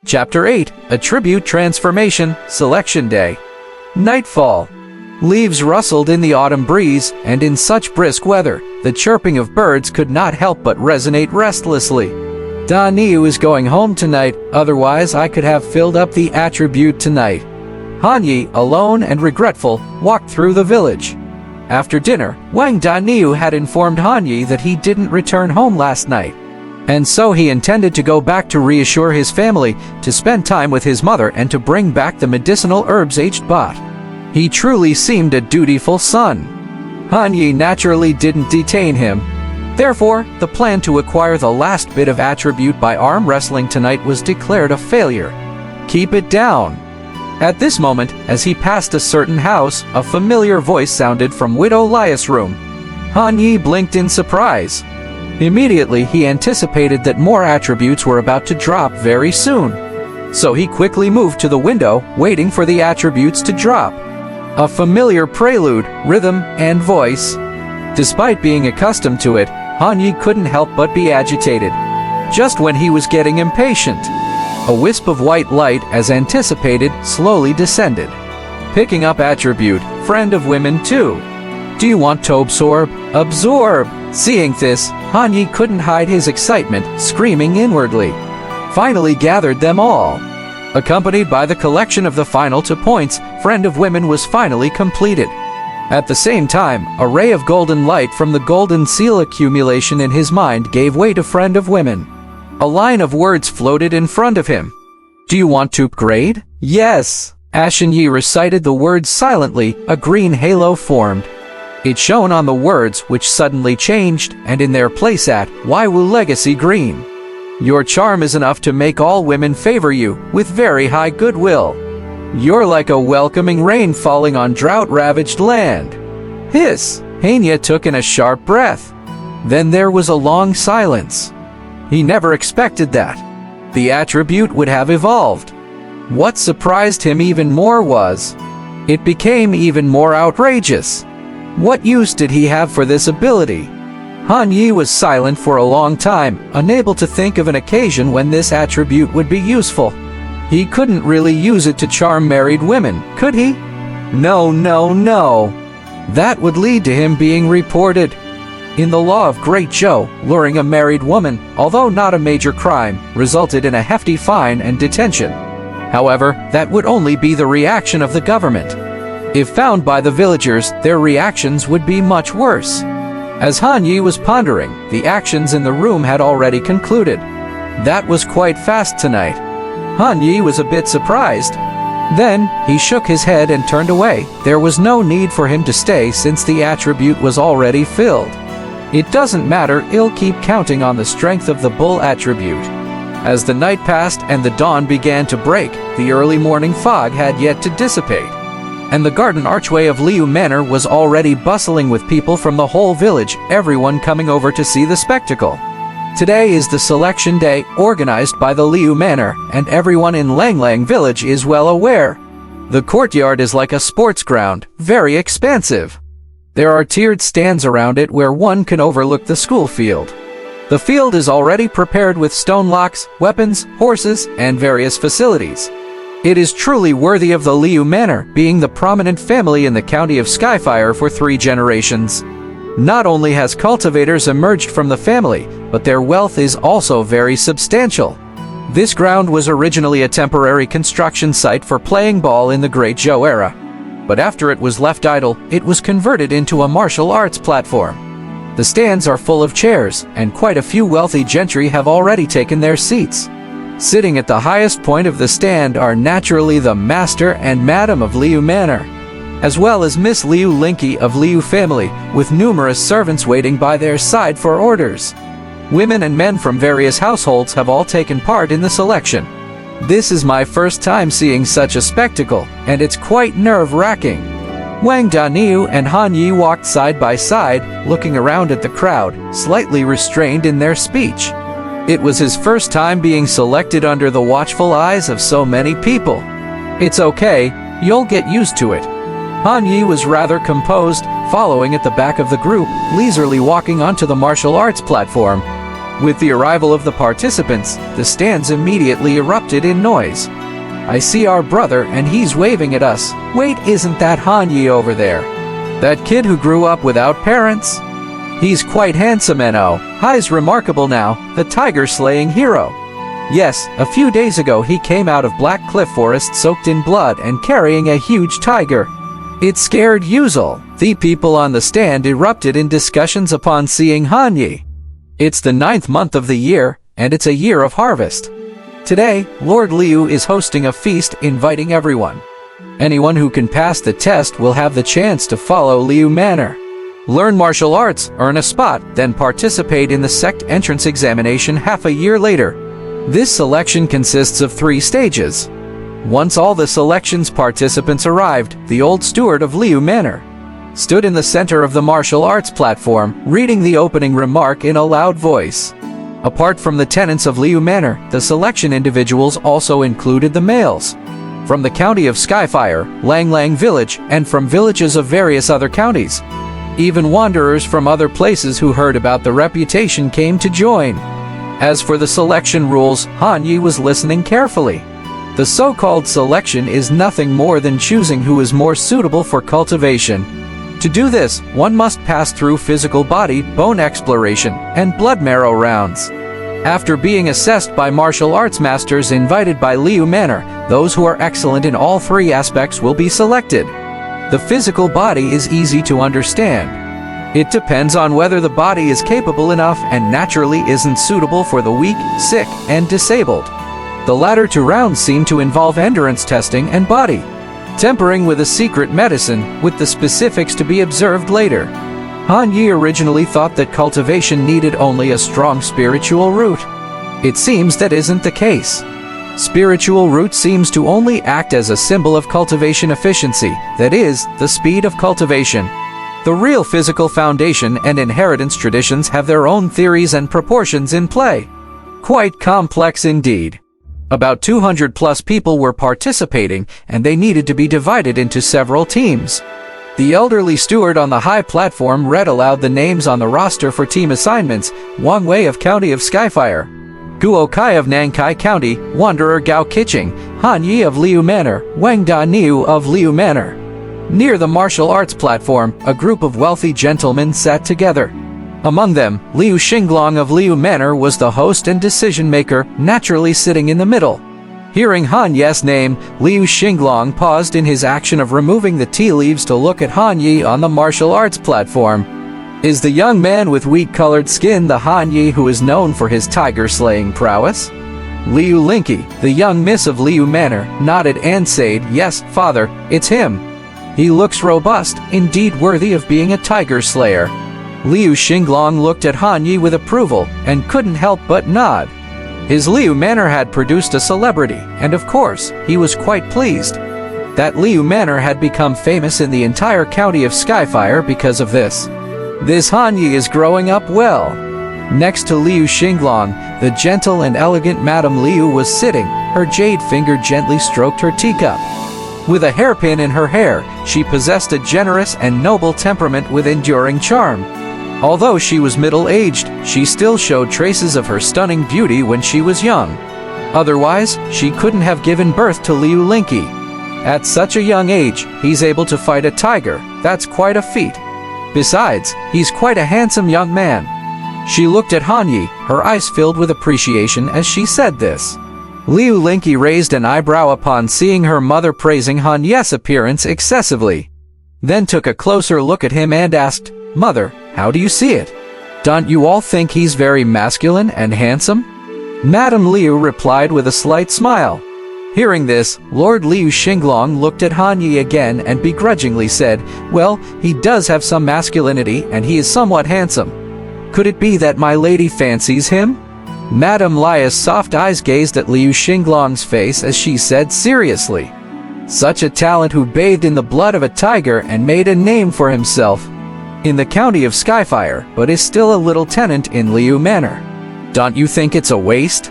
Chapter 8, Attribute Transformation, Selection Day. Nightfall. Leaves rustled in the autumn breeze, and in such brisk weather, the chirping of birds could not help but resonate restlessly. Da Niu is going home tonight, otherwise I could have filled up the attribute tonight. Han Yi, alone and regretful, walked through the village. After dinner, Wang Da Niu had informed Han Yi that he didn't return home last night, and so he intended to go back to reassure his family, to spend time with his mother, and to bring back the medicinal herbs aged bot. He truly seemed a dutiful son. Han Yi naturally didn't detain him. Therefore, the plan to acquire the last bit of attribute by arm wrestling tonight was declared a failure. Keep it down. At this moment, as he passed a certain house, a familiar voice sounded from Widow Lias' room. Han Yi blinked in surprise. Immediately, he anticipated that more attributes were about to drop very soon. So he quickly moved to the window, waiting for the attributes to drop. A familiar prelude, rhythm, and voice. Despite being accustomed to it, Han Yi couldn't help but be agitated. Just when he was getting impatient, a wisp of white light, as anticipated, slowly descended. Picking up attribute, friend of women too. Do you want to absorb? Absorb! Seeing this, Han Yi couldn't hide his excitement, screaming inwardly. Finally gathered them all. Accompanied by the collection of the final 2 points, Friend of Women was finally completed. At the same time, a ray of golden light from the golden seal accumulation in his mind gave way to Friend of Women. A line of words floated in front of him. Do you want to upgrade? Yes! Ashen Yi recited the words silently. A green halo formed. It shone on the words, which suddenly changed, and in their place at Waiwu Legacy Green. Your charm is enough to make all women favor you, with very high goodwill. You're like a welcoming rain falling on drought-ravaged land. Hiss! Hania took in a sharp breath. Then there was a long silence. He never expected that the attribute would have evolved. What surprised him even more was, it became even more outrageous. What use did he have for this ability? Han Yi was silent for a long time, unable to think of an occasion when this attribute would be useful. He couldn't really use it to charm married women, could he? No. That would lead to him being reported. In the law of Great Zhou, luring a married woman, although not a major crime, resulted in a hefty fine and detention. However, that would only be the reaction of the government. If found by the villagers, their reactions would be much worse. As Han Yi was pondering, the actions in the room had already concluded. That was quite fast tonight. Han Yi was a bit surprised. Then, he shook his head and turned away. There was no need for him to stay since the attribute was already filled. It doesn't matter, he'll keep counting on the strength of the bull attribute. As the night passed and the dawn began to break, the early morning fog had yet to dissipate, and the garden archway of Liu Manor was already bustling with people from the whole village, everyone coming over to see the spectacle. Today is the selection day, organized by the Liu Manor, and everyone in Langlang Village is well aware. The courtyard is like a sports ground, very expansive. There are tiered stands around it where one can overlook the school field. The field is already prepared with stone locks, weapons, horses, and various facilities. It is truly worthy of the Liu Manor, being the prominent family in the county of Skyfire for 3 generations. Not only has cultivators emerged from the family, but their wealth is also very substantial. This ground was originally a temporary construction site for playing ball in the Great Zhou era. But after it was left idle, it was converted into a martial arts platform. The stands are full of chairs, and quite a few wealthy gentry have already taken their seats. Sitting at the highest point of the stand are naturally the master and madam of Liu Manor, as well as Miss Liu Linky of Liu family, with numerous servants waiting by their side for orders. Women and men from various households have all taken part in the selection. This is my first time seeing such a spectacle, and it's quite nerve-wracking. Wang Daniu and Han Yi walked side by side, looking around at the crowd, slightly restrained in their speech. It was his first time being selected under the watchful eyes of so many people. It's okay, you'll get used to it. Han Yi was rather composed, following at the back of the group, leisurely walking onto the martial arts platform. With the arrival of the participants, the stands immediately erupted in noise. I see our brother and he's waving at us. Wait, isn't that Han Yi over there? That kid who grew up without parents? He's quite handsome and oh, he's remarkable now, the tiger-slaying hero. Yes, a few days ago he came out of Black Cliff Forest soaked in blood and carrying a huge tiger. It scared Yuzul. The people on the stand erupted in discussions upon seeing Han Yi. It's the 9th month of the year, and it's a year of harvest. Today, Lord Liu is hosting a feast inviting everyone. Anyone who can pass the test will have the chance to follow Liu Manor. Learn martial arts, earn a spot, then participate in the sect entrance examination half a year later. This selection consists of 3 stages. Once all the selection's participants arrived, the old steward of Liu Manor stood in the center of the martial arts platform, reading the opening remark in a loud voice. Apart from the tenants of Liu Manor, the selection individuals also included the males from the county of Skyfire, Langlang Village, and from villages of various other counties. Even wanderers from other places who heard about the reputation came to join. As for the selection rules, Han Yi was listening carefully. The so-called selection is nothing more than choosing who is more suitable for cultivation. To do this, one must pass through physical body, bone exploration, and blood marrow rounds. After being assessed by martial arts masters invited by Liu Manor, those who are excellent in all 3 aspects will be selected. The physical body is easy to understand. It depends on whether the body is capable enough and naturally isn't suitable for the weak, sick, and disabled. The latter 2 rounds seem to involve endurance testing and body tempering with a secret medicine, with the specifics to be observed later. Han Yi originally thought that cultivation needed only a strong spiritual root. It seems that isn't the case. Spiritual root seems to only act as a symbol of cultivation efficiency, that is, the speed of cultivation. The real physical foundation and inheritance traditions have their own theories and proportions in play. Quite complex indeed. About 200 plus people were participating, and they needed to be divided into several teams. The elderly steward on the high platform read aloud the names on the roster for team assignments: Wang Wei of County of Skyfire, Guo Kai of Nankai County, Wanderer Gao Kiching, Han Yi of Liu Manor, Wang Da Niu of Liu Manor. Near the martial arts platform, a group of wealthy gentlemen sat together. Among them, Liu Xinglong of Liu Manor was the host and decision-maker, naturally sitting in the middle. Hearing Han Yi's name, Liu Xinglong paused in his action of removing the tea leaves to look at Han Yi on the martial arts platform. Is the young man with wheat-colored skin the Han Yi who is known for his tiger-slaying prowess? Liu Linky, the young miss of Liu Manor, nodded and said, "Yes, father, it's him. He looks robust, indeed worthy of being a tiger slayer." Liu Xinglong looked at Han Yi with approval and couldn't help but nod. His Liu Manor had produced a celebrity, and of course, he was quite pleased that Liu Manor had become famous in the entire county of Skyfire because of this. This Han Yi is growing up well. Next to Liu Xinglong, the gentle and elegant Madame Liu was sitting. Her jade finger gently stroked her teacup. With a hairpin in her hair, she possessed a generous and noble temperament with enduring charm. Although she was middle-aged, she still showed traces of her stunning beauty when she was young. Otherwise, she couldn't have given birth to Liu Linky. At such a young age, he's able to fight a tiger. That's quite a feat. Besides, he's quite a handsome young man. She looked at Han Yi, her eyes filled with appreciation as she said this. Liu Linky raised an eyebrow upon seeing her mother praising Han Yi's appearance excessively. Then took a closer look at him and asked, "Mother, how do you see it? Don't you all think he's very masculine and handsome?" Madame Liu replied with a slight smile. Hearing this, Lord Liu Xinglong looked at Han Yi again and begrudgingly said, "Well, he does have some masculinity and he is somewhat handsome. Could it be that my lady fancies him?" Madame Lia's soft eyes gazed at Liu Xinglong's face as she said seriously, "Such a talent who bathed in the blood of a tiger and made a name for himself in the county of Skyfire, but is still a little tenant in Liu Manor. Don't you think it's a waste?"